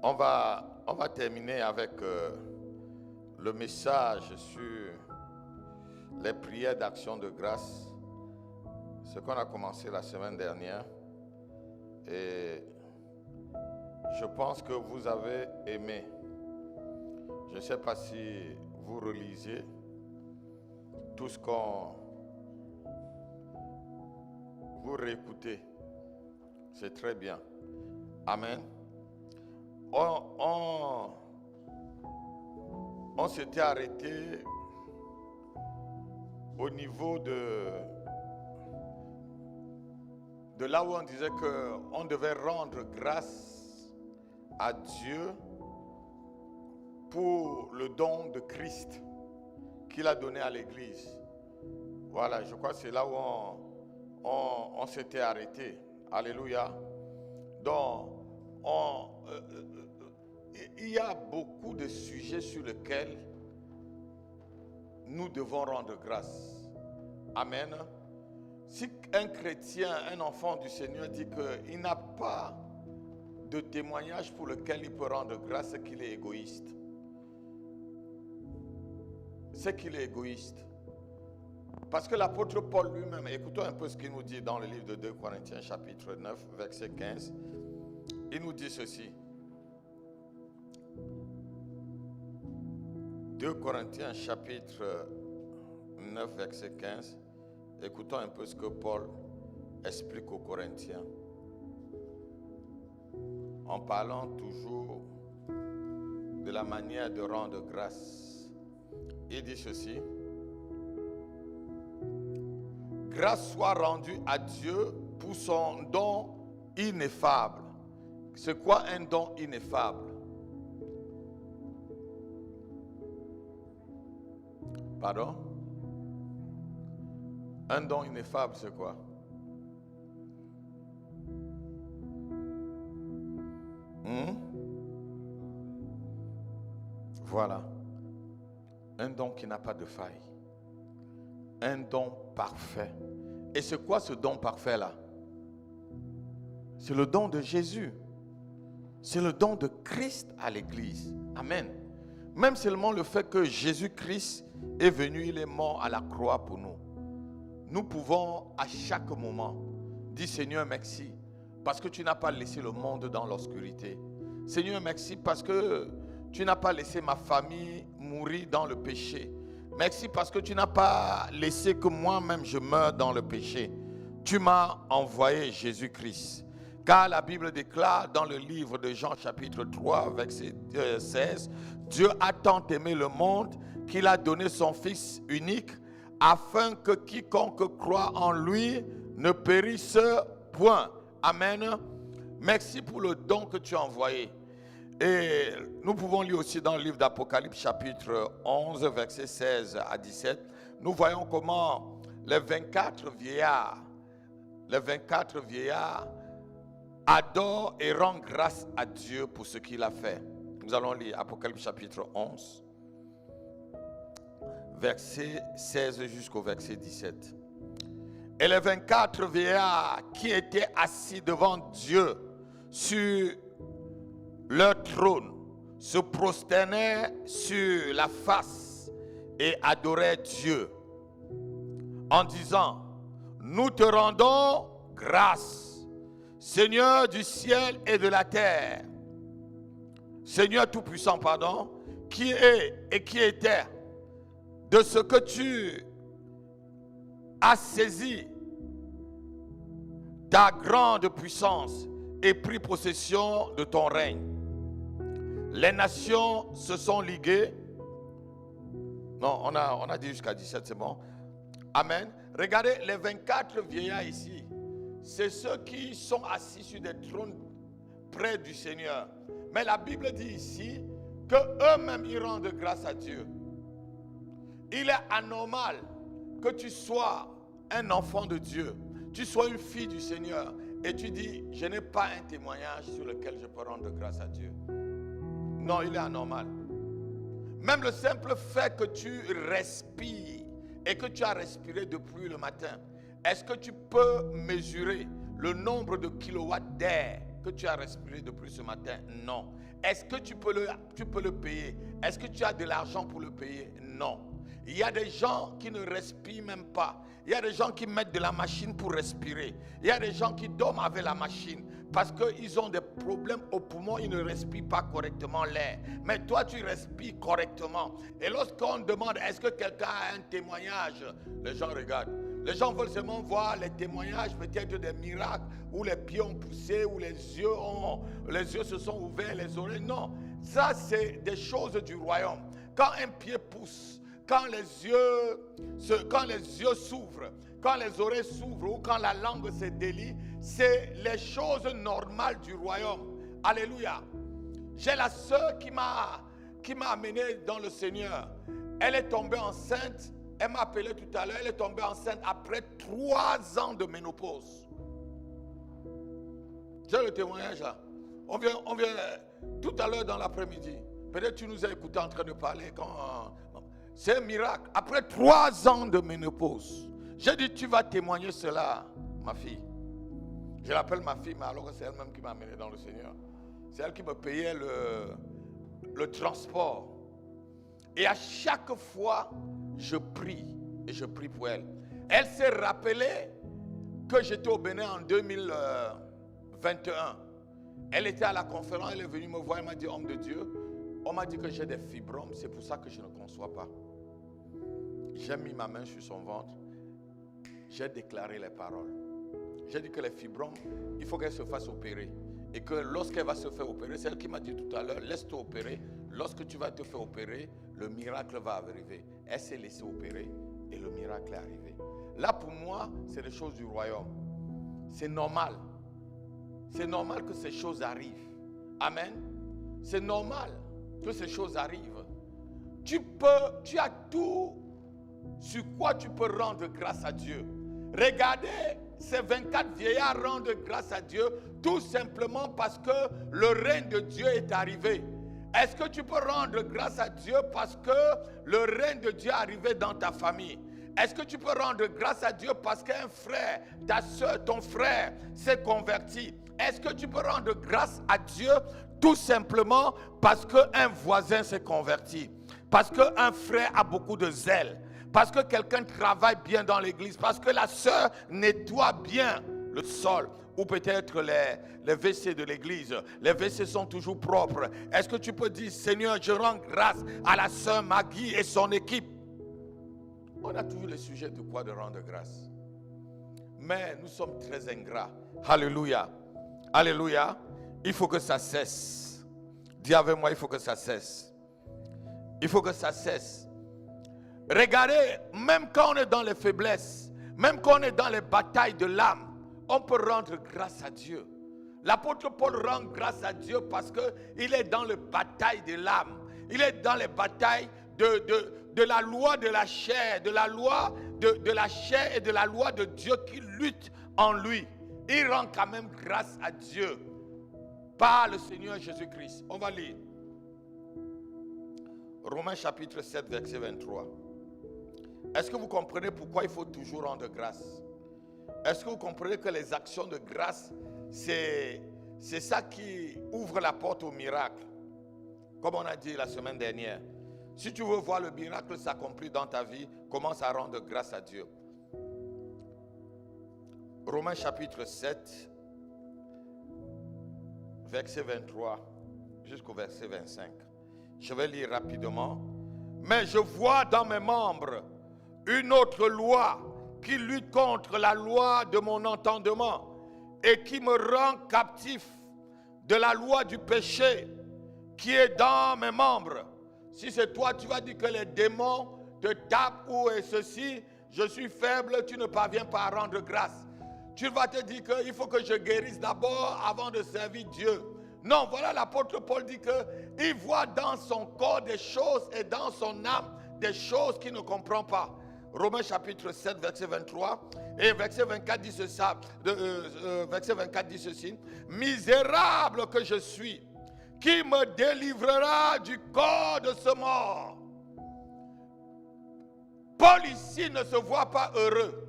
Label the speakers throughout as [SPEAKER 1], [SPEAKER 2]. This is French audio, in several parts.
[SPEAKER 1] On va terminer avec le message sur les prières d'action de grâce, ce qu'on a commencé la semaine dernière. Et je pense que vous avez aimé. Je ne sais pas si vous relisez tout ce qu'on... Vous réécoutez. C'est très bien. Amen. On s'était arrêté au niveau de là où on disait qu'on devait rendre grâce à Dieu pour le don de Christ qu'il a donné à l'Église. Voilà, je crois que c'est là où on s'était arrêté. Alléluia. Donc, il y a beaucoup de sujets sur lesquels nous devons rendre grâce. Amen. Si un chrétien, un enfant du Seigneur dit qu'il n'a pas de témoignage pour lequel il peut rendre grâce, c'est qu'il est égoïste. C'est qu'il est égoïste. Parce que l'apôtre Paul lui-même, écoutons un peu ce qu'il nous dit dans le livre de 2 Corinthiens chapitre 9, verset 15. Il nous dit ceci. 2 Corinthiens chapitre 9, verset 15. Écoutons un peu ce que Paul explique aux Corinthiens. En parlant toujours de la manière de rendre grâce. Il dit ceci. Grâce soit rendue à Dieu pour son don ineffable. C'est quoi un don ineffable? Pardon? Un don ineffable, c'est quoi? Voilà. Un don qui n'a pas de faille. Un don parfait. Et c'est quoi ce don parfait-là? C'est le don de Jésus. C'est le don de Christ à l'Église. Amen. Même seulement le fait que Jésus-Christ est venu, il est mort à la croix pour nous. Nous pouvons à chaque moment dire Seigneur merci parce que tu n'as pas laissé le monde dans l'obscurité. Seigneur merci parce que tu n'as pas laissé ma famille mourir dans le péché. Merci parce que tu n'as pas laissé que moi-même je meure dans le péché. Tu m'as envoyé Jésus-Christ. Car la Bible déclare dans le livre de Jean chapitre 3 verset 16, Dieu a tant aimé le monde qu'il a donné son Fils unique afin que quiconque croit en lui ne périsse point. Amen. Merci pour le don que tu as envoyé. Et nous pouvons lire aussi dans le livre d'Apocalypse chapitre 11 verset 16 à 17. Nous voyons comment les 24 vieillards adorent et rendent grâce à Dieu pour ce qu'il a fait. Nous allons lire Apocalypse chapitre 11 verset 16 jusqu'au verset 17. Et les 24 vieillards qui étaient assis devant Dieu sur leur trône se prosternaient sur la face et adoraient Dieu en disant: nous te rendons grâce, Seigneur du ciel et de la terre, Seigneur tout-puissant, pardon, qui est et qui était, de ce que tu as saisi ta grande puissance et pris possession de ton règne. Les nations se sont liguées. Non, on a dit jusqu'à 17, c'est bon. Amen. Regardez, les 24 vieillards ici, c'est ceux qui sont assis sur des trônes près du Seigneur. Mais la Bible dit ici qu'eux-mêmes, ils rendent grâce à Dieu. Il est anormal que tu sois un enfant de Dieu, tu sois une fille du Seigneur et tu dis, je n'ai pas un témoignage sur lequel je peux rendre grâce à Dieu. Non, il est anormal. Même le simple fait que tu respires et que tu as respiré depuis le matin, est-ce que tu peux mesurer le nombre de kilowatts d'air que tu as respiré depuis ce matin? Non. Est-ce que tu peux le payer? Est-ce que tu as de l'argent pour le payer? Non. Il y a des gens qui ne respirent même pas. Il y a des gens qui mettent de la machine pour respirer. Il y a des gens qui dorment avec la machine parce qu'ils ont des problèmes au poumon, ils ne respirent pas correctement l'air. Mais toi, tu respires correctement. Et lorsqu'on demande, est-ce que quelqu'un a un témoignage? Les gens regardent. Les gens veulent seulement voir les témoignages, peut-être des miracles, où les pieds ont poussé, où les yeux se sont ouverts, les oreilles. Non, ça c'est des choses du royaume. Quand un pied pousse, quand les yeux s'ouvrent, quand les oreilles s'ouvrent ou quand la langue se délie, c'est les choses normales du royaume. Alléluia. J'ai la sœur qui m'a amené dans le Seigneur. Elle est tombée enceinte. Elle m'a appelé tout à l'heure. Elle est tombée enceinte après 3 ans de ménopause. J'ai le témoignage là. On vient tout à l'heure dans l'après-midi. Peut-être tu nous as écoutés en train de parler quand... C'est un miracle. Après 3 ans de ménopause. J'ai dit, tu vas témoigner cela, ma fille. Je l'appelle ma fille, mais alors que c'est elle-même qui m'a amené dans le Seigneur. C'est elle qui me payait le transport. Et à chaque fois, je prie. Et je prie pour elle. Elle s'est rappelée que j'étais au Bénin en 2021. Elle était à la conférence, elle est venue me voir, elle m'a dit, homme de Dieu, on m'a dit que j'ai des fibromes, c'est pour ça que je ne conçois pas. J'ai mis ma main sur son ventre, j'ai déclaré les paroles. J'ai dit que les fibromes, il faut qu'elle se fasse opérer. Et que lorsqu'elle va se faire opérer, c'est elle qui m'a dit tout à l'heure, laisse-toi opérer. Lorsque tu vas te faire opérer, le miracle va arriver. Elle s'est laissée opérer et le miracle est arrivé. Là pour moi, c'est des choses du royaume. C'est normal. C'est normal que ces choses arrivent. Amen. C'est normal que ces choses arrivent. Tu as tout sur quoi tu peux rendre grâce à Dieu. Regardez, ces 24 vieillards rendent grâce à Dieu tout simplement parce que le règne de Dieu est arrivé. Est-ce que tu peux rendre grâce à Dieu parce que le règne de Dieu est arrivé dans ta famille? Est-ce que tu peux rendre grâce à Dieu parce qu'un frère, ta soeur, ton frère s'est converti? Est-ce que tu peux rendre grâce à Dieu tout simplement parce qu'un voisin s'est converti? Parce qu'un frère a beaucoup de zèle? Parce que quelqu'un travaille bien dans l'église? Parce que la soeur nettoie bien le sol? Ou peut-être les WC de l'église. Les WC sont toujours propres. Est-ce que tu peux dire, Seigneur, je rends grâce à la sœur Maggie et son équipe? On a toujours le sujet de quoi de rendre grâce. Mais nous sommes très ingrats. Alléluia. Alléluia. Il faut que ça cesse. Dis avec moi, il faut que ça cesse. Il faut que ça cesse. Regardez, même quand on est dans les faiblesses, même quand on est dans les batailles de l'âme, on peut rendre grâce à Dieu. L'apôtre Paul rend grâce à Dieu parce qu'il est dans les batailles de l'âme. Il est dans les batailles de la loi de la chair, de la loi de la chair et de la loi de Dieu qui lutte en lui. Il rend quand même grâce à Dieu par le Seigneur Jésus-Christ. On va lire. Romains chapitre 7, verset 23. Est-ce que vous comprenez pourquoi il faut toujours rendre grâce? Est-ce que vous comprenez que les actions de grâce, c'est ça qui ouvre la porte au miracle? Comme on a dit la semaine dernière. Si tu veux voir le miracle s'accomplir dans ta vie, commence à rendre grâce à Dieu. Romains chapitre 7, verset 23 jusqu'au verset 25. Je vais lire rapidement. Mais je vois dans mes membres une autre loi qui lutte contre la loi de mon entendement et qui me rend captif de la loi du péché qui est dans mes membres. Si c'est toi, tu vas dire que les démons te tapent ou et ceci, je suis faible, tu ne parviens pas à rendre grâce. Tu vas te dire qu'il faut que je guérisse d'abord avant de servir Dieu. Non, voilà, l'apôtre Paul dit qu'il voit dans son corps des choses et dans son âme des choses qu'il ne comprend pas. Romains chapitre 7, verset 23 et verset 24 dit ceci, verset 24 dit ceci. Misérable que je suis, qui me délivrera du corps de ce mort? Paul ici ne se voit pas heureux.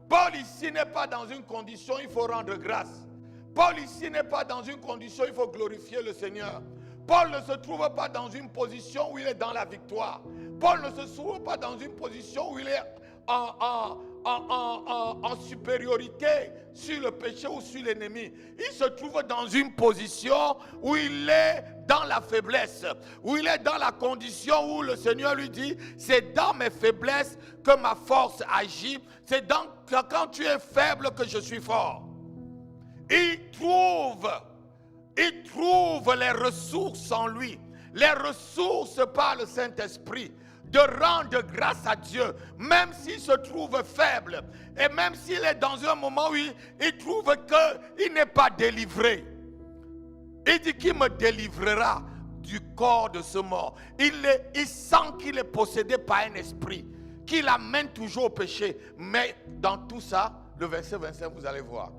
[SPEAKER 1] Paul ici n'est pas dans une condition, il faut rendre grâce. Paul ici n'est pas dans une condition, il faut glorifier le Seigneur. Paul ne se trouve pas dans une position où il est dans la victoire. Paul ne se trouve pas dans une position où il est en supériorité sur le péché ou sur l'ennemi. Il se trouve dans une position où il est dans la faiblesse, où il est dans la condition où le Seigneur lui dit, c'est dans mes faiblesses que ma force agit, c'est quand tu es faible que je suis fort. Il trouve les ressources en lui, les ressources par le Saint-Esprit, de rendre grâce à Dieu, même s'il se trouve faible, et même s'il est dans un moment où il trouve qu'il n'est pas délivré. Il dit qu'il me délivrera du corps de ce mort. Il sent qu'il est possédé par un esprit, qui l'amène toujours au péché. Mais dans tout ça, le verset 25, vous allez voir.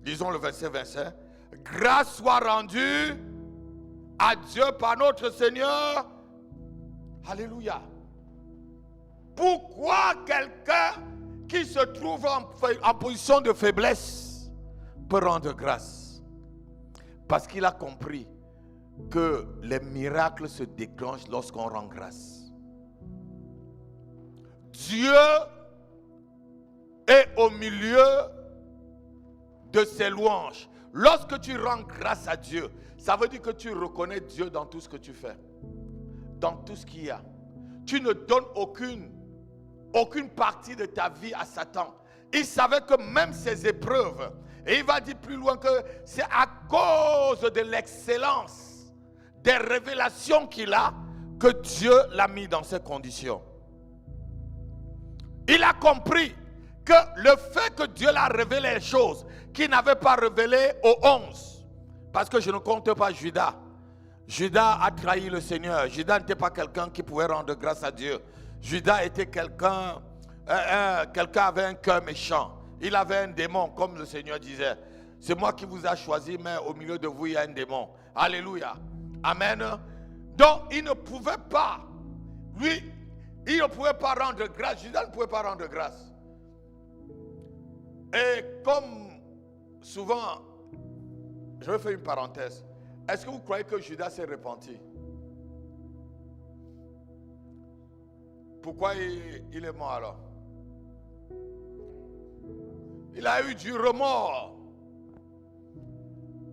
[SPEAKER 1] Disons le verset 25. Grâce soit rendue à Dieu par notre Seigneur. Alléluia. Pourquoi quelqu'un qui se trouve en position de faiblesse peut rendre grâce? Parce qu'il a compris que les miracles se déclenchent lorsqu'on rend grâce. Dieu est au milieu de ses louanges. Lorsque tu rends grâce à Dieu, ça veut dire que tu reconnais Dieu dans tout ce que tu fais, dans tout ce qu'il y a. Tu ne donnes aucune partie de ta vie à Satan. Il savait que même ces épreuves, et il va dire plus loin que c'est à cause de l'excellence des révélations qu'il a que Dieu l'a mis dans ces conditions. Il a compris que le fait que Dieu l'a révélé les choses qu'il n'avait pas révélées aux 11, parce que je ne compte pas Judas. Judas a trahi le Seigneur. Judas n'était pas quelqu'un qui pouvait rendre grâce à Dieu. Judas était quelqu'un avait un cœur méchant. Il avait un démon, comme le Seigneur disait. C'est moi qui vous ai choisi, mais au milieu de vous, il y a un démon. Alléluia. Amen. Donc, il ne pouvait pas, il ne pouvait pas rendre grâce. Judas ne pouvait pas rendre grâce. Et comme souvent, je vais faire une parenthèse. Est-ce que vous croyez que Judas s'est repenti? Pourquoi il est mort alors? Il a eu du remords.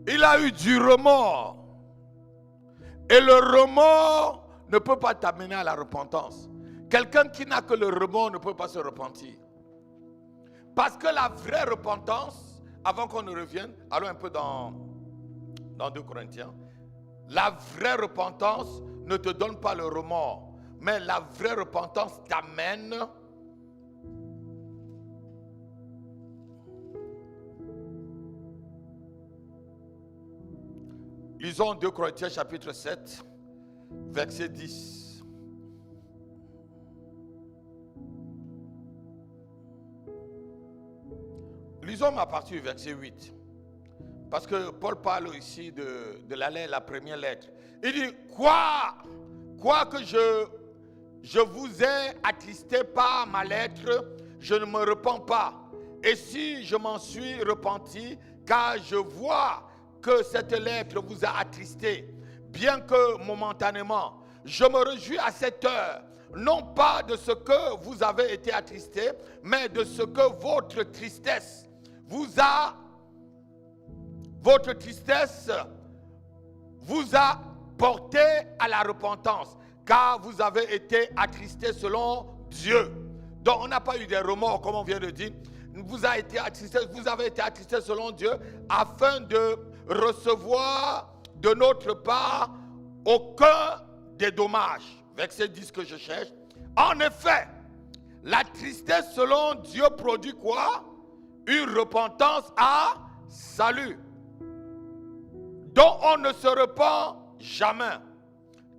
[SPEAKER 1] Il a eu du remords. Et le remords ne peut pas t'amener à la repentance. Quelqu'un qui n'a que le remords ne peut pas se repentir. Parce que la vraie repentance, avant qu'on ne revienne, allons un peu dans 2 Corinthiens. La vraie repentance ne te donne pas le remords, mais la vraie repentance t'amène lisons 2 Corinthiens chapitre 7, verset 10. Lisons à partir du verset 8. Parce que Paul parle ici de la première lettre. Il dit, quoi que je vous ai attristé par ma lettre, je ne me repens pas. Et si je m'en suis repenti, car je vois que cette lettre vous a attristé, bien que momentanément, je me réjouis à cette heure, non pas de ce que vous avez été attristé, mais de ce que votre tristesse vous a porté à la repentance, car vous avez été attristé selon Dieu. Donc on n'a pas eu des remords comme on vient de dire. Vous avez été attristé selon Dieu afin de recevoir de notre part aucun des dommages. Verset 10 que je cherche. En effet, la tristesse selon Dieu produit quoi? Une repentance à salut, dont on ne se repent jamais.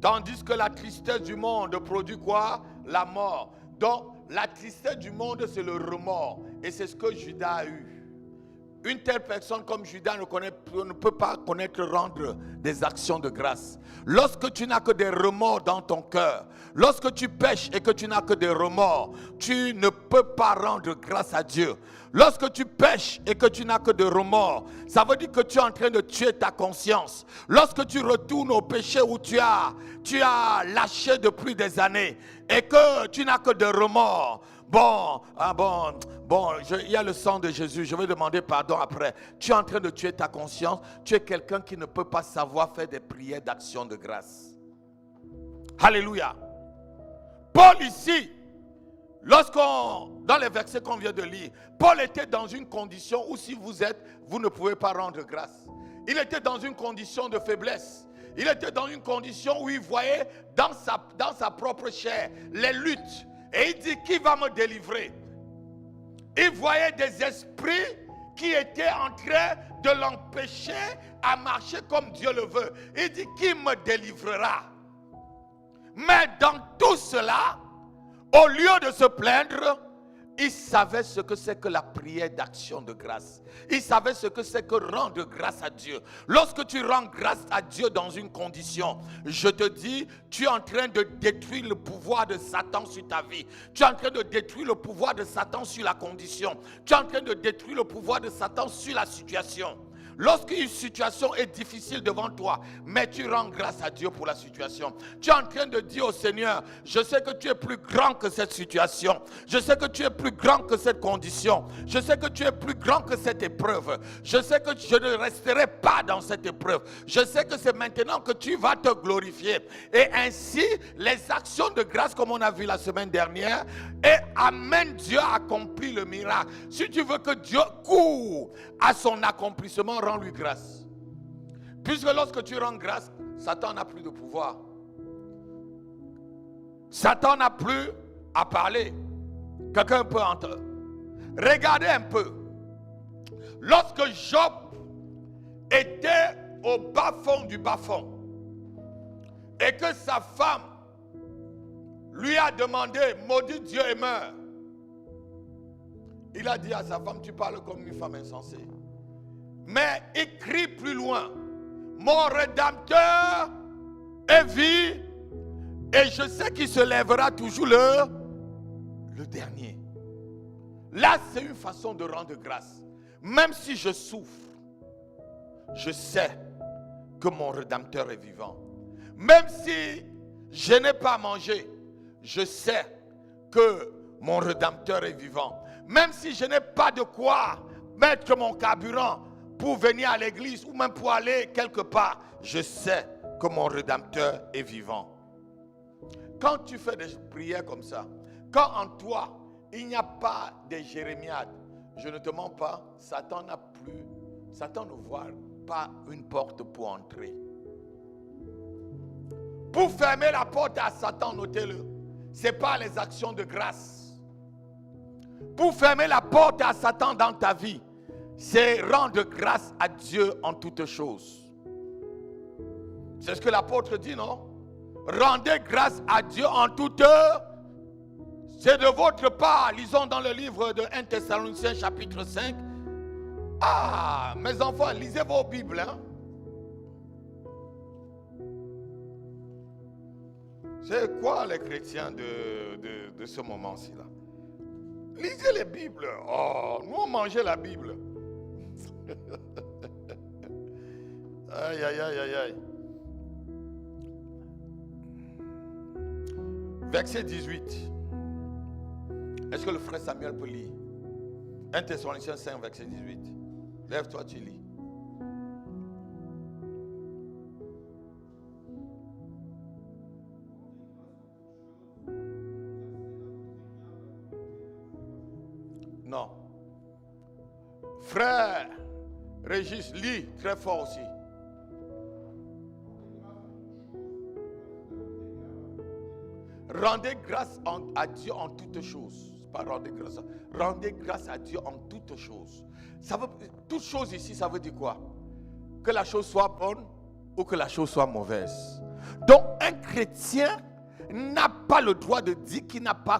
[SPEAKER 1] Tandis que la tristesse du monde produit quoi? La mort. Donc, la tristesse du monde, c'est le remords. Et c'est ce que Judas a eu. Une telle personne comme Judas ne peut pas connaître rendre des actions de grâce. Lorsque tu n'as que des remords dans ton cœur, lorsque tu pèches et que tu n'as que des remords, tu ne peux pas rendre grâce à Dieu. Lorsque tu pèches et que tu n'as que de remords, ça veut dire que tu es en train de tuer ta conscience. Lorsque tu retournes au péché où tu as lâché depuis des années et que tu n'as que de remords, il y a le sang de Jésus, je vais demander pardon après. Tu es en train de tuer ta conscience, tu es quelqu'un qui ne peut pas savoir faire des prières d'action de grâce. Alléluia. Paul ici, dans les versets qu'on vient de lire, Paul était dans une condition où si vous êtes, vous ne pouvez pas rendre grâce. Il était dans une condition de faiblesse. Il était dans une condition où il voyait dans sa propre chair les luttes. Et il dit, qui va me délivrer? Il voyait des esprits qui étaient en train de l'empêcher à marcher comme Dieu le veut. Il dit, qui me délivrera? Mais dans tout cela, au lieu de se plaindre, il savait ce que c'est que la prière d'action de grâce. Il savait ce que c'est que rendre grâce à Dieu. Lorsque tu rends grâce à Dieu dans une condition, je te dis, tu es en train de détruire le pouvoir de Satan sur ta vie. Tu es en train de détruire le pouvoir de Satan sur la condition. Tu es en train de détruire le pouvoir de Satan sur la situation. Lorsqu'une situation est difficile devant toi, mais tu rends grâce à Dieu pour la situation. Tu es en train de dire au Seigneur, je sais que tu es plus grand que cette situation. Je sais que tu es plus grand que cette condition. Je sais que tu es plus grand que cette épreuve. Je sais que je ne resterai pas dans cette épreuve. Je sais que c'est maintenant que tu vas te glorifier. Et ainsi, les actions de grâce, comme on a vu la semaine dernière, amènent Dieu à accomplir le miracle. Si tu veux que Dieu court à son accomplissement, rends-lui grâce. Puisque lorsque tu rends grâce, Satan n'a plus de pouvoir. Satan n'a plus à parler. Quelqu'un peut entendre. Regardez un peu. Lorsque Job était au bas-fond du bas-fond et que sa femme lui a demandé, maudit Dieu et meurt. Il a dit à sa femme, tu parles comme une femme insensée. Mais il crie plus loin, mon Rédempteur est vie et je sais qu'il se lèvera toujours le dernier. Là, c'est une façon de rendre grâce. Même si je souffre, je sais que mon Rédempteur est vivant. Même si je n'ai pas mangé, je sais que mon Rédempteur est vivant. Même si je n'ai pas de quoi mettre mon carburant pour venir à l'église ou même pour aller quelque part, je sais que mon Rédempteur est vivant. Quand tu fais des prières comme ça, quand en toi, il n'y a pas de jérémiades, je ne te mens pas, Satan ne voit pas une porte pour entrer. Pour fermer la porte à Satan, notez-le, ce n'est pas les actions de grâce. Pour fermer la porte à Satan dans ta vie, c'est rendre grâce à Dieu en toutes choses. C'est ce que l'apôtre dit, non? Rendez grâce à Dieu en toutes choses. C'est de votre part. Lisons dans le livre de 1 Thessaloniciens chapitre 5. Ah, mes enfants, lisez vos Bibles. Hein? C'est quoi les chrétiens de ce moment-ci là? Lisez les Bibles. Oh, nous on mangeait la Bible. Aïe, aïe, aïe, aïe, aïe. Verset 18. Est-ce que le frère Samuel peut lire? 1 Thessaloniciens 5, verset 18. Lève-toi, tu lis. Non. Frère Régis, lis très fort aussi. Rendez grâce à Dieu en toutes choses. Pas rendez grâce à Dieu en toutes choses. Toutes choses ici, ça veut dire quoi? Que la chose soit bonne ou que la chose soit mauvaise. Donc un chrétien n'a pas le droit de dire qu'il n'a pas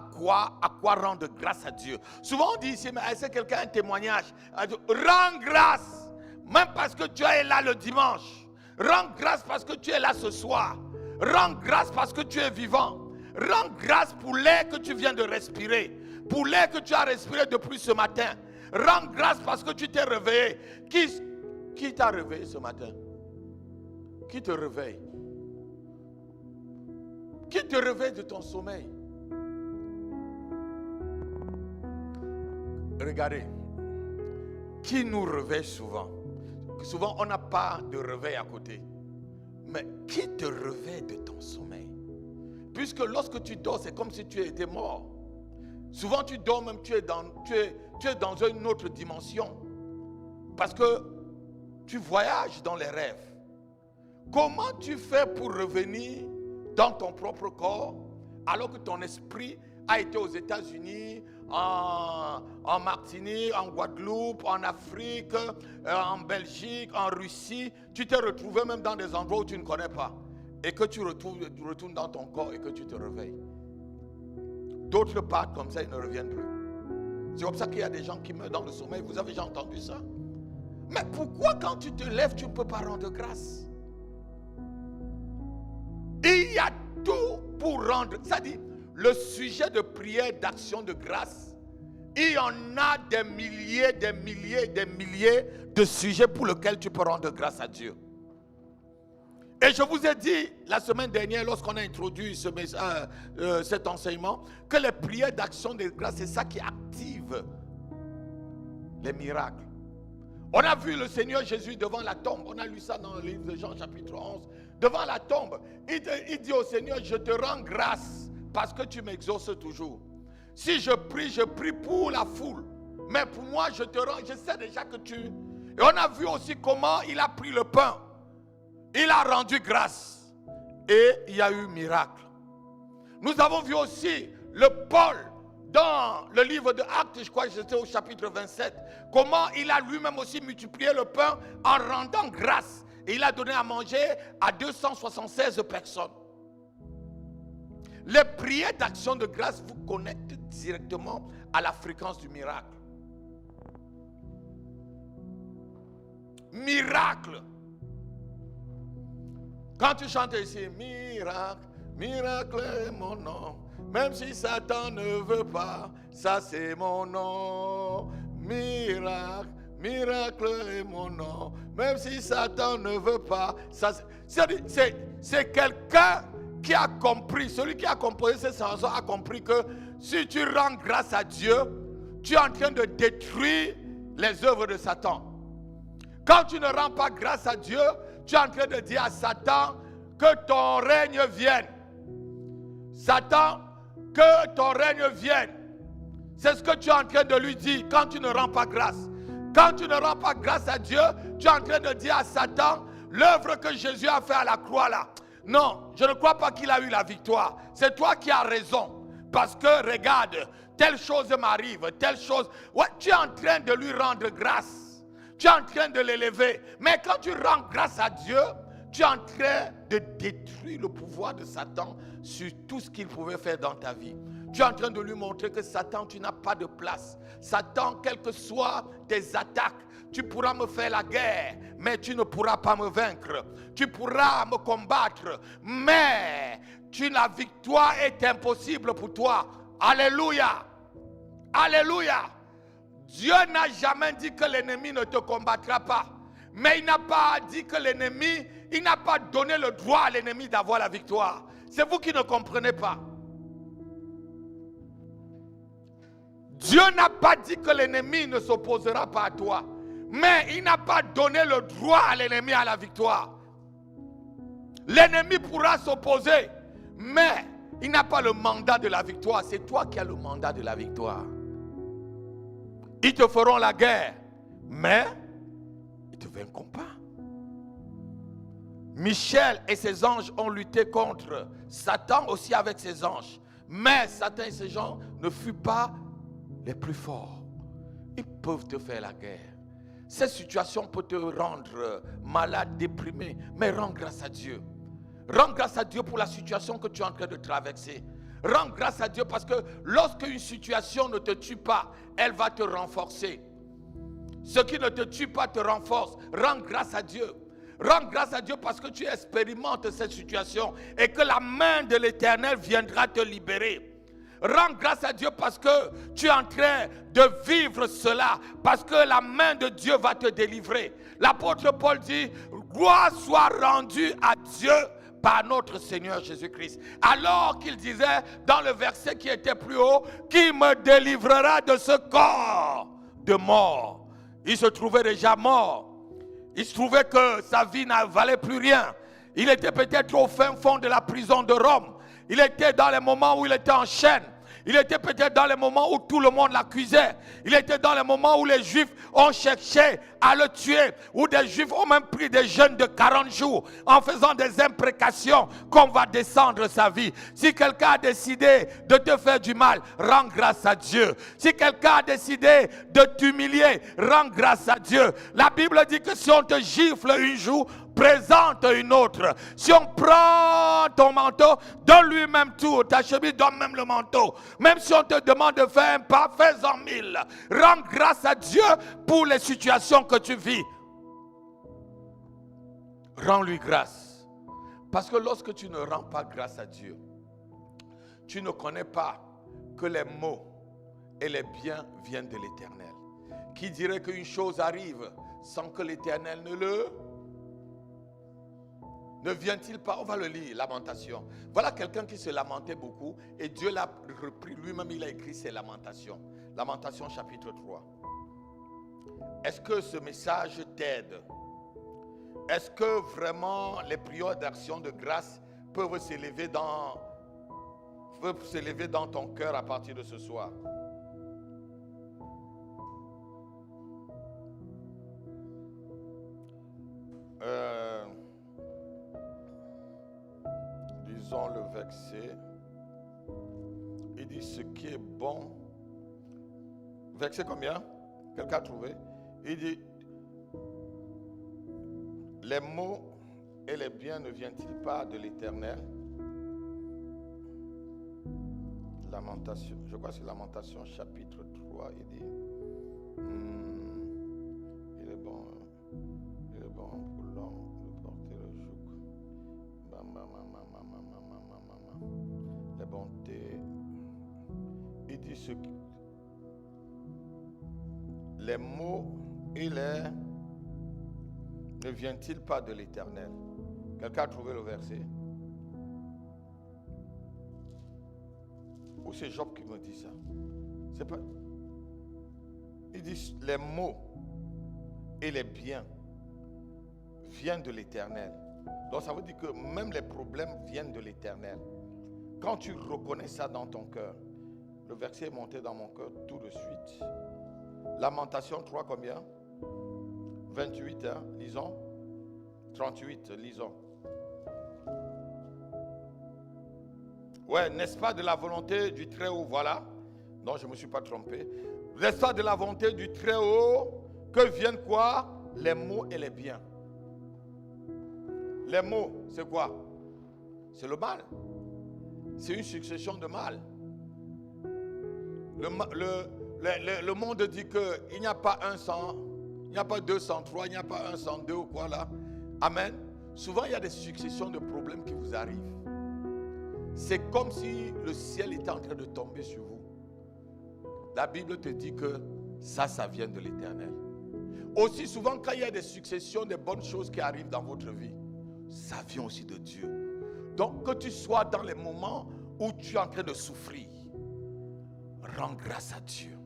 [SPEAKER 1] à quoi rendre grâce à Dieu. Souvent on dit ici, mais est-ce que quelqu'un a un témoignage? Rends grâce, même parce que tu es là le dimanche. Rends grâce parce que tu es là ce soir. Rends grâce parce que tu es vivant. Rends grâce pour l'air que tu viens de respirer, pour l'air que tu as respiré depuis ce matin. Rends grâce parce que tu t'es réveillé. Qui t'a réveillé ce matin? Qui te réveille? Qui te réveille de ton sommeil? Regardez, qui nous réveille souvent? Souvent, on n'a pas de réveil à côté. Mais qui te réveille de ton sommeil? Puisque lorsque tu dors, c'est comme si tu étais mort. Souvent, tu dors même, tu es dans une autre dimension. Parce que tu voyages dans les rêves. Comment tu fais pour revenir dans ton propre corps alors que ton esprit a été aux États-Unis, en Martinique, en Guadeloupe, en Afrique, en Belgique, en Russie? Tu t'es retrouvé même dans des endroits où tu ne connais pas. Et que tu retournes dans ton corps et que tu te réveilles. D'autres partent comme ça, ils ne reviennent plus. C'est comme ça qu'il y a des gens qui meurent dans le sommeil. Vous avez déjà entendu ça? Mais pourquoi quand tu te lèves, tu ne peux pas rendre grâce? Il y a tout pour rendre. C'est-à-dire, le sujet de prière, d'action, de grâce, il y en a des milliers de sujets pour lesquels tu peux rendre grâce à Dieu. Et je vous ai dit la semaine dernière, lorsqu'on a introduit cet enseignement, que les prières d'action de grâce, c'est ça qui active les miracles. On a vu le Seigneur Jésus devant la tombe. On a lu ça dans le livre de Jean chapitre 11. Devant la tombe, il dit au Seigneur, je te rends grâce parce que tu m'exauces toujours. Si je prie pour la foule. Mais pour moi, je sais déjà que tu... Et on a vu aussi comment il a pris le pain. Il a rendu grâce. Et il y a eu miracle. Nous avons vu aussi le Paul dans le livre de Actes, je crois que c'était au chapitre 27, comment il a lui-même aussi multiplié le pain en rendant grâce. Et il a donné à manger à 276 personnes. Les prières d'action de grâce vous connectent directement à la fréquence du miracle. Miracle. Quand tu chantes ici, miracle, miracle est mon nom. Même si Satan ne veut pas, ça c'est mon nom. Miracle, miracle est mon nom. Même si Satan ne veut pas, ça c'est quelqu'un qui a compris, celui qui a composé cette chanson a compris que si tu rends grâce à Dieu, tu es en train de détruire les œuvres de Satan. Quand tu ne rends pas grâce à Dieu, tu es en train de dire à Satan que ton règne vienne. Satan, que ton règne vienne. C'est ce que tu es en train de lui dire quand tu ne rends pas grâce. Quand tu ne rends pas grâce à Dieu, tu es en train de dire à Satan, l'œuvre que Jésus a fait à la croix là. Non, je ne crois pas qu'il a eu la victoire. C'est toi qui as raison. Parce que regarde, telle chose m'arrive, telle chose. Ouais, tu es en train de lui rendre grâce. Tu es en train de l'élever. Mais quand tu rends grâce à Dieu, tu es en train de détruire le pouvoir de Satan sur tout ce qu'il pouvait faire dans ta vie. Tu es en train de lui montrer que Satan, tu n'as pas de place. Satan, quelles que soient tes attaques, tu pourras me faire la guerre, mais tu ne pourras pas me vaincre. Tu pourras me combattre, mais la victoire est impossible pour toi. Alléluia. Alléluia. Dieu n'a jamais dit que l'ennemi ne te combattra pas. Mais il n'a pas dit que l'ennemi, il n'a pas donné le droit à l'ennemi d'avoir la victoire. C'est vous qui ne comprenez pas. Dieu n'a pas dit que l'ennemi ne s'opposera pas à toi. Mais il n'a pas donné le droit à l'ennemi à la victoire. L'ennemi pourra s'opposer, mais il n'a pas le mandat de la victoire. C'est toi qui as le mandat de la victoire. Ils te feront la guerre, mais ils ne te vaincront pas. Michel et ses anges ont lutté contre Satan aussi avec ses anges. Mais Satan et ses anges ne furent pas les plus forts. Ils peuvent te faire la guerre. Cette situation peut te rendre malade, déprimé, mais rends grâce à Dieu. Rends grâce à Dieu pour la situation que tu es en train de traverser. Rends grâce à Dieu parce que lorsque une situation ne te tue pas, elle va te renforcer. Ce qui ne te tue pas te renforce. Rends grâce à Dieu. Rends grâce à Dieu parce que tu expérimentes cette situation et que la main de l'Éternel viendra te libérer. Rends grâce à Dieu parce que tu es en train de vivre cela, parce que la main de Dieu va te délivrer. L'apôtre Paul dit, gloire soit rendue à Dieu par notre Seigneur Jésus-Christ. Alors qu'il disait dans le verset qui était plus haut, qui me délivrera de ce corps de mort. Il se trouvait déjà mort. Il se trouvait que sa vie ne valait plus rien. Il était peut-être au fin fond de la prison de Rome. Il était dans les moments où il était en chaîne. Il était peut-être dans les moments où tout le monde l'accusait. Il était dans les moments où les Juifs ont cherché à le tuer. Où des Juifs ont même pris des jeûnes de 40 jours en faisant des imprécations qu'on va descendre sa vie. Si quelqu'un a décidé de te faire du mal, rends grâce à Dieu. Si quelqu'un a décidé de t'humilier, rends grâce à Dieu. La Bible dit que si on te gifle un jour, présente une autre. Si on prend ton manteau, donne-lui même tout. Ta chemise, donne même le manteau. Même si on te demande de faire un pas, fais-en 1000. Rends grâce à Dieu pour les situations que tu vis. Rends-lui grâce. Parce que lorsque tu ne rends pas grâce à Dieu, tu ne connais pas que les maux et les biens viennent de l'Éternel. Qui dirait qu'une chose arrive sans que l'Éternel ne vient-il pas? On va le lire, Lamentation. Voilà quelqu'un qui se lamentait beaucoup et Dieu l'a repris. Lui-même, il a écrit ses lamentations. Lamentation chapitre 3. Est-ce que ce message t'aide? Est-ce que vraiment les prières d'action de grâce peuvent s'élever dans ton cœur à partir de ce soir? Lisons le verset. Il dit ce qui est bon. Verset combien? Quelqu'un a trouvé? Il dit les maux et les biens ne viennent-ils pas de l'Éternel? Lamentation, je crois que c'est Lamentation chapitre 3. Il dit il est bon pour l'homme de porter le joug. Les bontés. Il dit ce qui, les maux et les ne viennent-ils pas de l'Éternel? Quelqu'un a trouvé le verset? Ou c'est Job qui me dit ça? C'est pas. Il dit les maux et les biens viennent de l'Éternel. Donc ça veut dire que même les problèmes viennent de l'Éternel. Quand tu reconnais ça dans ton cœur, le verset est monté dans mon cœur tout de suite. Lamentation 3 combien? 28, hein? Lisons. 38, lisons. Ouais, n'est-ce pas de la volonté du Très-Haut? Voilà. Non, je ne me suis pas trompé. N'est-ce pas de la volonté du Très-Haut que viennent quoi? Les maux et les biens. Les maux, c'est quoi? C'est le mal. C'est une succession de mal. Le monde dit qu'il n'y a pas un sang, il n'y a pas 203, il n'y a pas 102 ou quoi là. Amen. Souvent, il y a des successions de problèmes qui vous arrivent. C'est comme si le ciel était en train de tomber sur vous. La Bible te dit que ça vient de l'Éternel. Aussi souvent, quand il y a des successions de bonnes choses qui arrivent dans votre vie, ça vient aussi de Dieu. Donc, que tu sois dans les moments où tu es en train de souffrir, rends grâce à Dieu.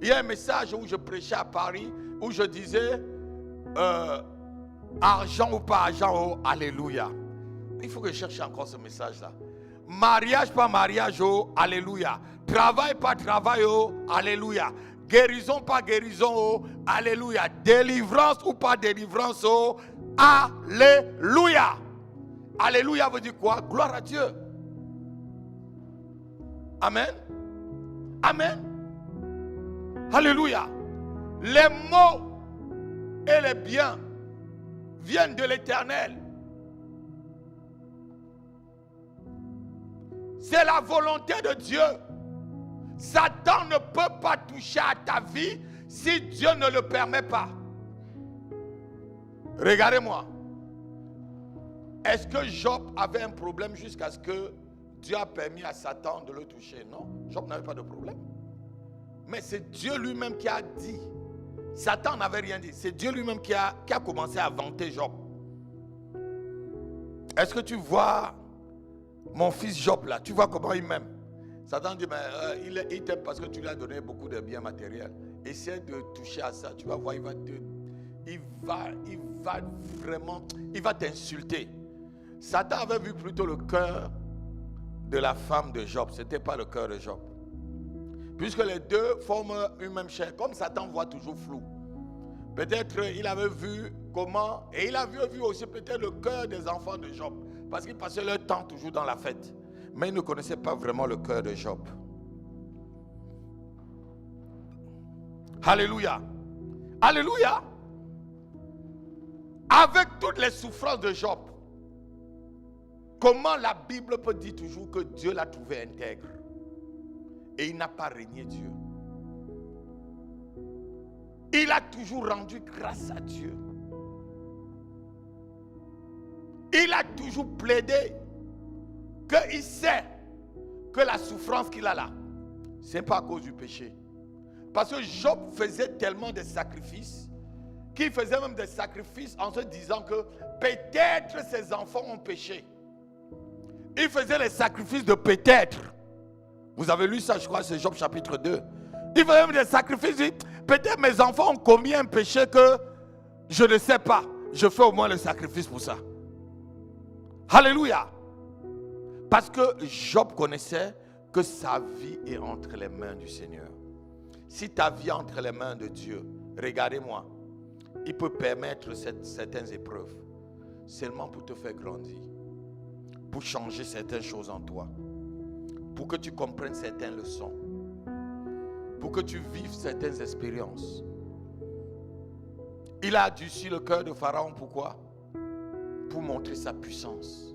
[SPEAKER 1] Il y a un message où je prêchais à Paris, où je disais, argent ou pas argent, oh, alléluia. Il faut que je cherche encore ce message-là. Mariage, pas mariage, oh, alléluia. Travail, pas travail, oh, alléluia. Guérison, pas guérison, oh, alléluia. Délivrance ou pas délivrance, oh, alléluia. Alléluia veut dire quoi? Gloire à Dieu. Amen. Amen. Alléluia. Les maux et les biens viennent de l'Éternel. C'est la volonté de Dieu. Satan ne peut pas toucher à ta vie si Dieu ne le permet pas. Regardez-moi. Est-ce que Job avait un problème jusqu'à ce que Dieu a permis à Satan de le toucher? Non, Job n'avait pas de problème. Mais c'est Dieu lui-même qui a dit. Satan n'avait rien dit. C'est Dieu lui-même qui a commencé à vanter Job. Est-ce que tu vois mon fils Job là? Tu vois comment il m'aime? Satan dit, mais il t'aime parce que tu lui as donné beaucoup de biens matériels. Essaie de toucher à ça. Tu vas voir, il va t'insulter. Satan avait vu plutôt le cœur de la femme de Job. Ce n'était pas le cœur de Job. Puisque les deux forment une même chair. Comme Satan voit toujours flou. Peut-être il avait vu comment, et il avait vu aussi peut-être le cœur des enfants de Job. Parce qu'ils passaient leur temps toujours dans la fête. Mais ils ne connaissaient pas vraiment le cœur de Job. Alléluia. Alléluia. Avec toutes les souffrances de Job, comment la Bible peut dire toujours que Dieu l'a trouvé intègre et il n'a pas régné Dieu? Il a toujours rendu grâce à Dieu. Il a toujours plaidé qu'il sait que la souffrance qu'il a là, ce n'est pas à cause du péché. Parce que Job faisait tellement de sacrifices qu'il faisait même des sacrifices en se disant que peut-être ses enfants ont péché. Il faisait les sacrifices de peut-être. Vous avez lu ça, je crois, c'est Job chapitre 2. Il faisait même des sacrifices. Peut-être mes enfants ont commis un péché que je ne sais pas. Je fais au moins le sacrifice pour ça. Alléluia. Parce que Job connaissait que sa vie est entre les mains du Seigneur. Si ta vie est entre les mains de Dieu, regardez-moi, il peut permettre certaines épreuves seulement pour te faire grandir, pour changer certaines choses en toi, pour que tu comprennes certaines leçons, pour que tu vives certaines expériences. Il a adouci le cœur de Pharaon, pourquoi? Pour montrer sa puissance.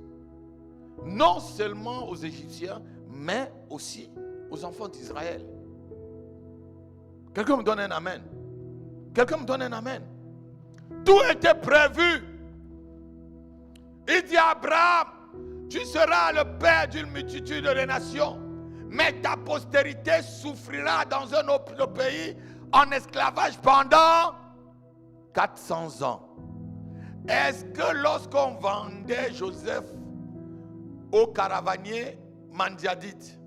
[SPEAKER 1] Non seulement aux Égyptiens, mais aussi aux enfants d'Israël. Quelqu'un me donne un amen. Quelqu'un me donne un amen. Tout était prévu. Il dit à Abraham, tu seras le père d'une multitude de nations, mais ta postérité souffrira dans un autre pays en esclavage pendant 400 ans. Est-ce que lorsqu'on vendait Joseph au caravanier Mandiadite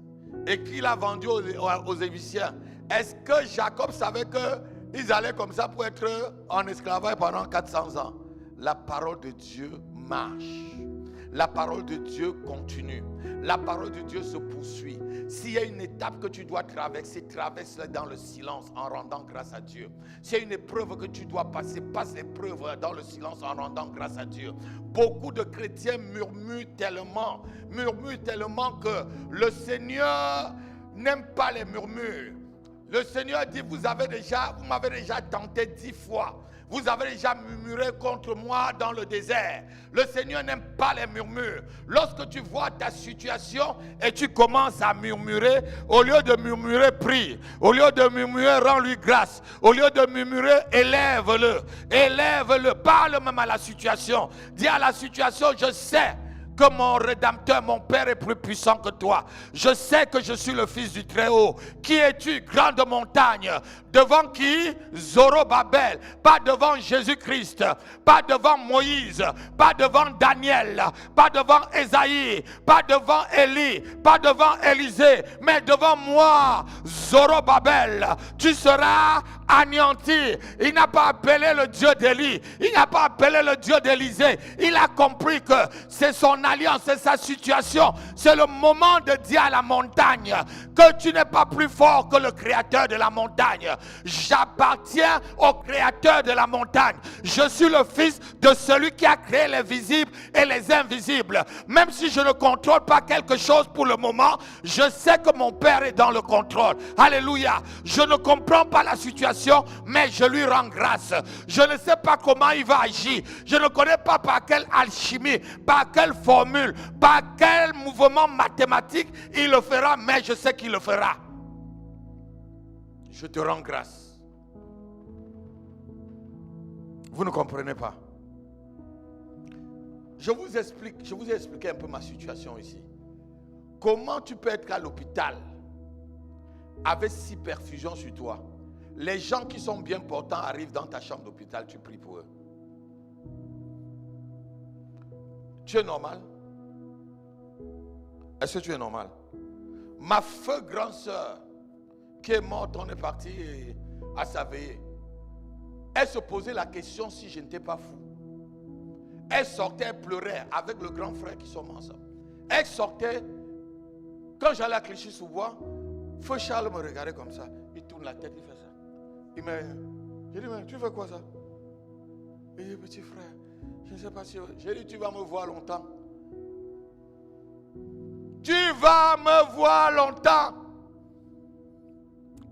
[SPEAKER 1] et qu'il a vendu aux Égyptiens, est-ce que Jacob savait qu'ils allaient comme ça pour être en esclavage pendant 400 ans? La parole de Dieu marche. La parole de Dieu continue. La parole de Dieu se poursuit. S'il y a une étape que tu dois traverser, traverse-la dans le silence en rendant grâce à Dieu. S'il y a une épreuve que tu dois passer, passe l'épreuve dans le silence en rendant grâce à Dieu. Beaucoup de chrétiens murmurent tellement que le Seigneur n'aime pas les murmures. Le Seigneur dit, vous m'avez déjà tenté 10 fois. Vous avez déjà murmuré contre moi dans le désert. Le Seigneur n'aime pas les murmures. Lorsque tu vois ta situation et tu commences à murmurer, au lieu de murmurer, prie. Au lieu de murmurer, rends-lui grâce. Au lieu de murmurer, élève-le. Élève-le. Parle même à la situation. Dis à la situation, je sais que mon Rédempteur, mon Père est plus puissant que toi. Je sais que je suis le Fils du Très-Haut. Qui es-tu, grande montagne? Devant qui? Zorobabel. Pas devant Jésus-Christ. Pas devant Moïse. Pas devant Daniel. Pas devant Ésaïe. Pas devant Élie. Pas devant Élisée. Mais devant moi, Zorobabel. Tu seras anéanti. Il n'a pas appelé le Dieu d'Élie. Il n'a pas appelé le Dieu d'Élisée. Il a compris que c'est son alliance, c'est sa situation. C'est le moment de dire à la montagne que tu n'es pas plus fort que le créateur de la montagne. J'appartiens au créateur de la montagne. Je suis le fils de celui qui a créé les visibles et les invisibles. Même si je ne contrôle pas quelque chose pour le moment, je sais que mon Père est dans le contrôle. Alléluia. Je ne comprends pas la situation situation, mais je lui rends grâce. Je ne sais pas comment il va agir. Je ne connais pas par quelle alchimie, par quelle formule, par quel mouvement mathématique il le fera, mais je sais qu'il le fera. Je te rends grâce. Vous ne comprenez pas. Je vous ai expliqué un peu ma situation ici. Comment tu peux être à l'hôpital avec 6 perfusions sur toi? Les gens qui sont bien portants arrivent dans ta chambre d'hôpital, tu pries pour eux. Tu es normal? Est-ce que tu es normal? Ma feu grande sœur qui est morte, on est parti à sa veillée. Elle se posait la question si je n'étais pas fou. Elle sortait, elle pleurait avec le grand frère qui sont ensemble. Elle sortait, quand j'allais à Clichy-sous-Bois, Feu Charles me regardait comme ça. Il tourne la tête, il fait ça. J'ai dit, mais tu fais quoi ça? Il dit, petit frère, je ne sais pas si... J'ai dit, tu vas me voir longtemps. Tu vas me voir longtemps.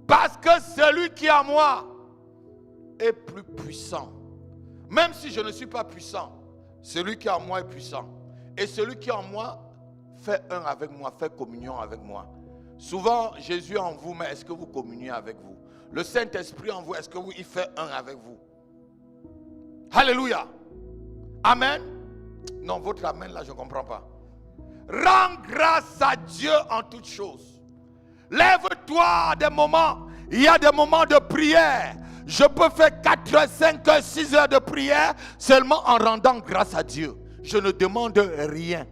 [SPEAKER 1] Parce que celui qui est en moi est plus puissant. Même si je ne suis pas puissant, celui qui est en moi est puissant. Et celui qui est en moi fait un avec moi, fait communion avec moi. Souvent, Jésus est en vous, mais est-ce que vous communiez avec vous? Le Saint-Esprit en vous, est-ce que il fait un avec vous? Alléluia. Amen. Non, votre amen là, je ne comprends pas. Rends grâce à Dieu en toutes choses. Lève-toi des moments. Il y a des moments de prière. Je peux faire 4 heures, 5 heures, 6 heures de prière seulement en rendant grâce à Dieu. Je ne demande rien.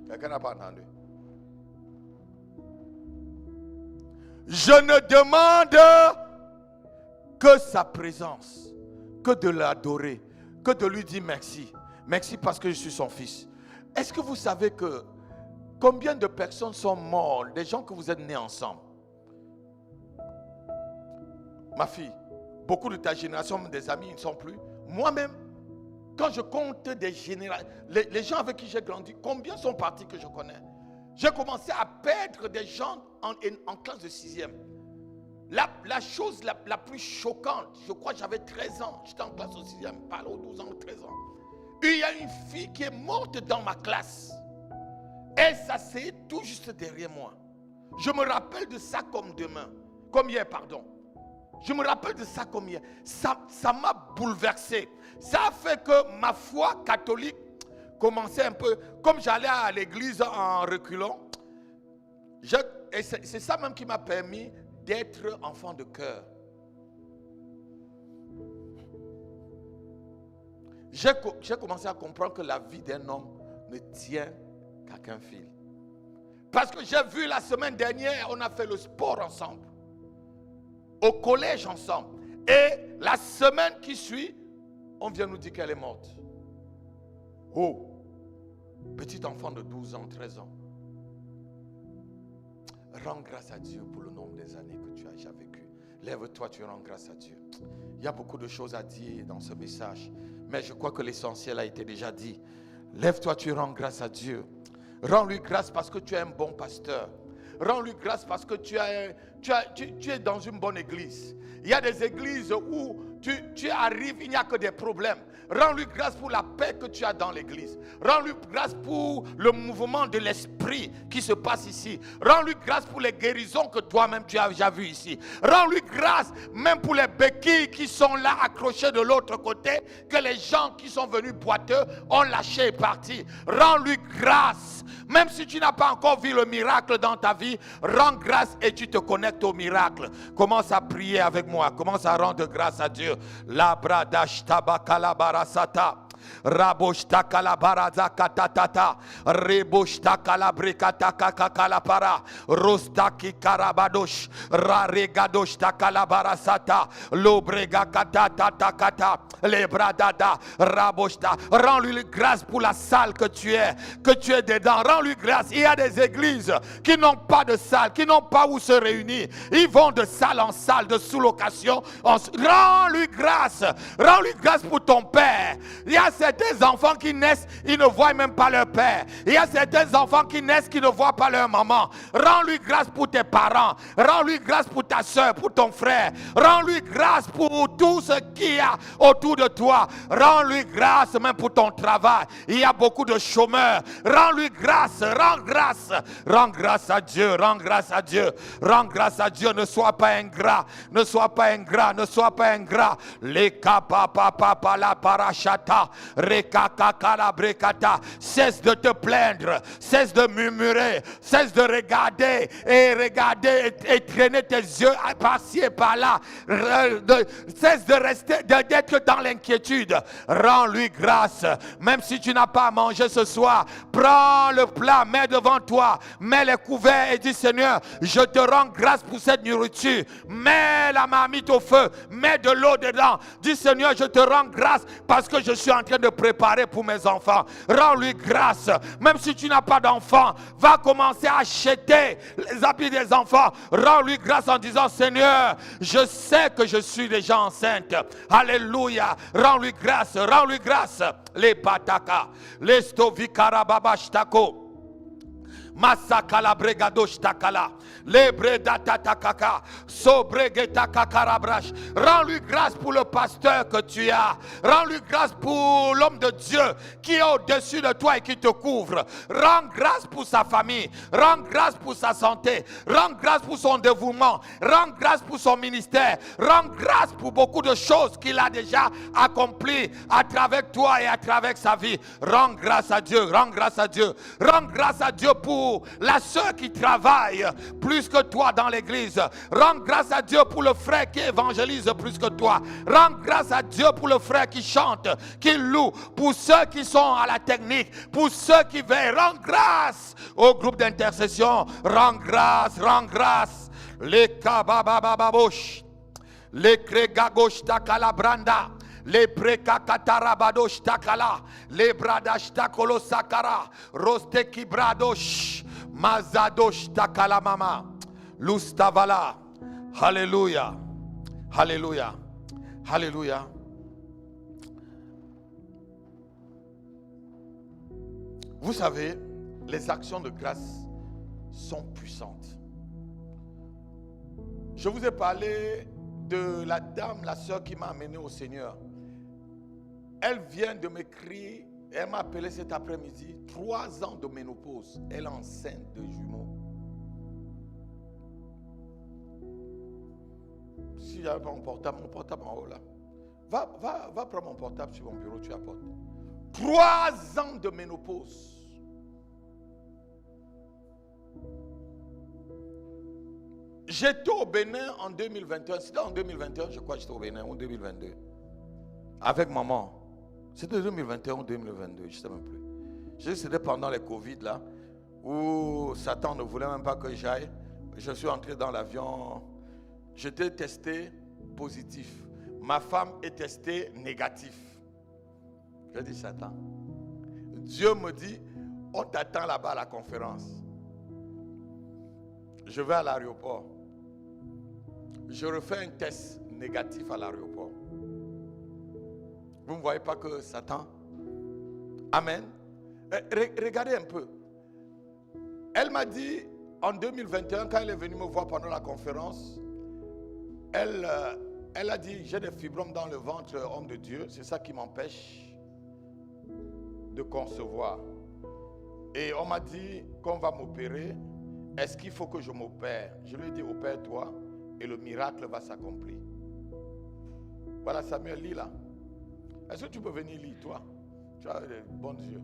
[SPEAKER 1] Quelqu'un n'a pas entendu? Je ne demande que sa présence, que de l'adorer, que de lui dire merci. Merci parce que je suis son fils. Est-ce que vous savez que combien de personnes sont mortes, des gens que vous êtes nés ensemble? Ma fille, beaucoup de ta génération, des amis, ils ne sont plus. Moi-même, quand je compte des générations, les gens avec qui j'ai grandi, combien sont partis que je connais? J'ai commencé à perdre des gens en classe de 6e. La chose la plus choquante, je crois que j'avais 13 ans, j'étais en classe de 6e, pas aux 12 ans, 13 ans. Il y a une fille qui est morte dans ma classe. Elle s'asseyait tout juste derrière moi. Je me rappelle de ça comme hier, pardon. Je me rappelle de ça comme hier. Ça m'a bouleversé. Ça a fait que ma foi catholique commençait un peu, comme j'allais à l'église en reculant, et c'est ça même qui m'a permis d'être enfant de cœur. J'ai commencé à comprendre que la vie d'un homme ne tient qu'à qu'un fil. Parce que j'ai vu la semaine dernière, on a fait le sport ensemble, au collège ensemble. Et la semaine qui suit, on vient nous dire qu'elle est morte. Oh, petit enfant de 12 ans, 13 ans. Rends grâce à Dieu pour le nombre des années que tu as déjà vécu. Lève-toi, tu rends grâce à Dieu. Il y a beaucoup de choses à dire dans ce message, mais je crois que l'essentiel a été déjà dit. Lève-toi, tu rends grâce à Dieu. Rends-lui grâce parce que tu es un bon pasteur. Rends-lui grâce parce que tu es dans une bonne église. Il y a des églises où tu arrives, il n'y a que des problèmes. Rends-lui grâce pour la paix que tu as dans l'église. Rends-lui grâce pour le mouvement de l'esprit qui se passe ici. Rends-lui grâce pour les guérisons que toi-même tu as déjà vues ici. Rends-lui grâce même pour les béquilles qui sont là accrochées de l'autre côté, que les gens qui sont venus boiteux ont lâché et parti. Rends-lui grâce. Même si tu n'as pas encore vu le miracle dans ta vie, rends grâce et tu te connectes au miracle. Commence à prier avec moi. Commence à rendre grâce à Dieu. La bradash tabakalabarasata. Raboshta kalabaraza katatata. Reboshta kalabrekata kakakalapara. Rostaki karabadosh. Raregadoshta kalabarasata. Lobrega katata kata. Lebradada. Raboshta. Rends-lui grâce pour la salle que tu es dedans. Rends-lui grâce. Il y a des églises qui n'ont pas de salle, qui n'ont pas où se réunir. Ils vont de salle en salle, de sous-location. Rends-lui grâce. Rends-lui grâce pour ton père. Il y a certains enfants qui naissent, ils ne voient même pas leur père. Il y a certains enfants qui naissent, qui ne voient pas leur maman. Rends-lui grâce pour tes parents. Rends-lui grâce pour ta soeur, pour ton frère. Rends-lui grâce pour tout ce qu'il y a autour de toi. Rends-lui grâce même pour ton travail. Il y a beaucoup de chômeurs. Rends-lui grâce, rends grâce. Rends grâce à Dieu, rends grâce à Dieu. Rends grâce à Dieu, ne sois pas ingrat. Ne sois pas ingrat, ne sois pas ingrat. Les kapapapapa la parachata. Rekakakala brekata. Cesse de te plaindre, cesse de murmurer, cesse de regarder et traîner tes yeux par-ci et par-là. Cesse de rester, d'être dans l'inquiétude. Rends-lui grâce. Même si tu n'as pas à manger ce soir, prends le plat, mets devant toi, mets les couverts et dis Seigneur, je te rends grâce pour cette nourriture. Mets la marmite au feu, mets de l'eau dedans. Dis Seigneur, je te rends grâce parce que je suis en train de préparer pour mes enfants. Rends-lui grâce. Même si tu n'as pas d'enfants, va commencer à acheter les habits des enfants. Rends-lui grâce en disant Seigneur, je sais que je suis déjà enceinte. Alléluia. Rends-lui grâce, rends-lui grâce. Les pataka, les stovikarababashtako. Masakala bregadosh takala, lebreda tatakaka, sobregeta kakarabrash. Rends-lui grâce pour le pasteur que tu as. Rends-lui grâce pour l'homme de Dieu qui est au-dessus de toi et qui te couvre. Rends grâce pour sa famille. Rends grâce pour sa santé. Rends grâce pour son dévouement. Rends grâce pour son ministère. Rends grâce pour beaucoup de choses qu'il a déjà accomplies à travers toi et à travers sa vie. Rends grâce à Dieu. Rends grâce à Dieu. Rends grâce à Dieu pour la sœur qui travaille plus que toi dans l'église. Rends grâce à Dieu pour le frère qui évangélise plus que toi. Rends grâce à Dieu pour le frère qui chante, qui loue, pour ceux qui sont à la technique, pour ceux qui veillent. Rends grâce au groupe d'intercession. Rends grâce, rends grâce. Les kababababosh, les kregagosh takalabranda. Les prekakatarabadosh takala, les bradash takolo sakara, rosteki bradosh, mazadosh takala mama, lustavala. Alléluia, alléluia, alléluia. Vous savez, les actions de grâce sont puissantes. Je vous ai parlé de la dame, la sœur qui m'a amené au Seigneur. Elle vient de m'écrire, elle m'a appelé cet après-midi, 3 ans de ménopause. Elle est enceinte de jumeaux. Si j'avais pas mon portable en haut là. Va prendre mon portable sur mon bureau, tu apportes. 3 ans de ménopause. J'étais au Bénin en 2021. C'était en 2021, je crois que j'étais au Bénin, en 2022. Avec maman. C'était 2021 ou 2022, je ne sais même plus. Je sais que c'était pendant les Covid là, où Satan ne voulait même pas que j'aille. Je suis entré dans l'avion. J'étais testé positif. Ma femme est testée négatif. Je dis Satan. Dieu me dit, on t'attend là-bas à la conférence. Je vais à l'aéroport. Je refais un test négatif à l'aéroport. Vous ne voyez pas que Satan? Amen. Regardez un peu. Elle m'a dit, en 2021, quand elle est venue me voir pendant la conférence, elle a dit, j'ai des fibromes dans le ventre, homme de Dieu. C'est ça qui m'empêche de concevoir. Et on m'a dit qu'on va m'opérer. Est-ce qu'il faut que je m'opère? Je lui ai dit, opère-toi et le miracle va s'accomplir. Voilà, Samuel, lis là. Est-ce que tu peux venir lire, toi? Tu as des bons yeux.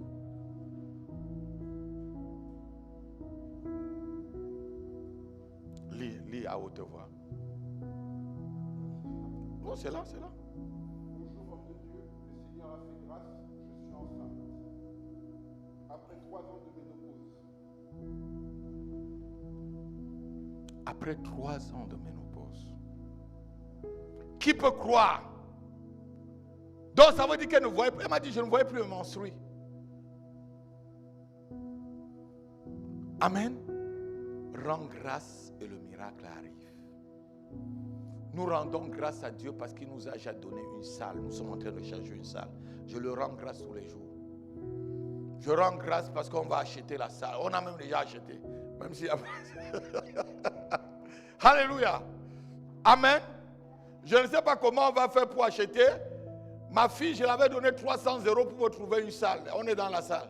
[SPEAKER 1] Lis à haute voix. Non, c'est là, c'est là.
[SPEAKER 2] Bonjour, homme de Dieu, le Seigneur a fait grâce, je suis enceinte. Après 3 ans de ménopause.
[SPEAKER 1] Après 3 ans de ménopause. Qui peut croire? Donc ça veut dire qu'elle ne voyait plus. Elle m'a dit, je ne voyais plus me menstruer. Amen. Rends grâce et le miracle arrive. Nous rendons grâce à Dieu parce qu'il nous a déjà donné une salle. Nous sommes en train de chercher une salle. Je le rends grâce tous les jours. Je rends grâce parce qu'on va acheter la salle. On a même déjà acheté. Même s'il y a pas. Alléluia. Amen. Je ne sais pas comment on va faire pour acheter. Ma fille, je l'avais donné 300 € pour me trouver une salle. On est dans la salle.